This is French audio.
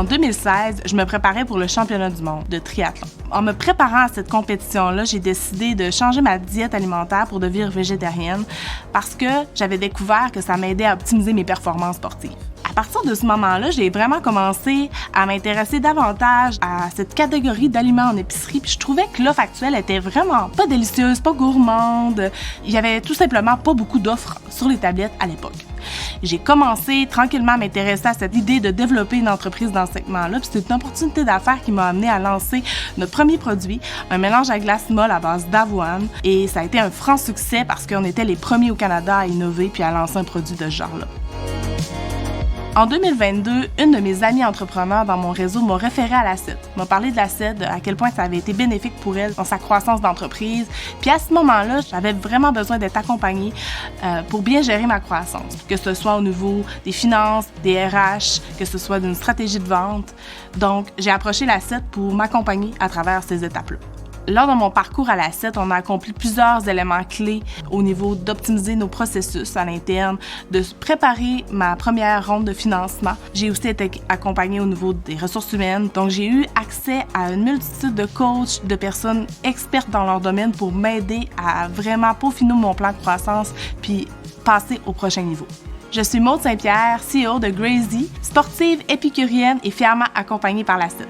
En 2016, je me préparais pour le championnat du monde de triathlon. En me préparant à cette compétition-là, j'ai décidé de changer ma diète alimentaire pour devenir végétarienne parce que j'avais découvert que ça m'aidait à optimiser mes performances sportives. À partir de ce moment-là, j'ai vraiment commencé à m'intéresser davantage à cette catégorie d'aliments en épicerie, puis je trouvais que l'offre actuelle était vraiment pas délicieuse, pas gourmande. Il y avait tout simplement pas beaucoup d'offres sur les tablettes à l'époque. J'ai commencé tranquillement à m'intéresser à cette idée de développer une entreprise dans ce segment-là, puis c'est une opportunité d'affaires qui m'a amené à lancer notre premier produit, un mélange à glace molle à base d'avoine, et ça a été un franc succès parce qu'on était les premiers au Canada à innover puis à lancer un produit de ce genre-là. En 2022, une de mes amies entrepreneurs dans mon réseau m'a référé à l'ACET, m'a parlé de l'ACET, à quel point ça avait été bénéfique pour elle dans sa croissance d'entreprise. Puis à ce moment-là, j'avais vraiment besoin d'être accompagnée pour bien gérer ma croissance, que ce soit au niveau des finances, des RH, que ce soit d'une stratégie de vente. Donc, j'ai approché l'ACET pour m'accompagner à travers ces étapes-là. Lors de mon parcours à l'ACET, on a accompli plusieurs éléments clés au niveau d'optimiser nos processus à l'interne, de préparer ma première ronde de financement. J'ai aussi été accompagnée au niveau des ressources humaines, donc j'ai eu accès à une multitude de coachs, de personnes expertes dans leur domaine pour m'aider à vraiment peaufiner mon plan de croissance puis passer au prochain niveau. Je suis Maude Saint-Pierre, CEO de Grazy, sportive épicurienne et fièrement accompagnée par l'ACET.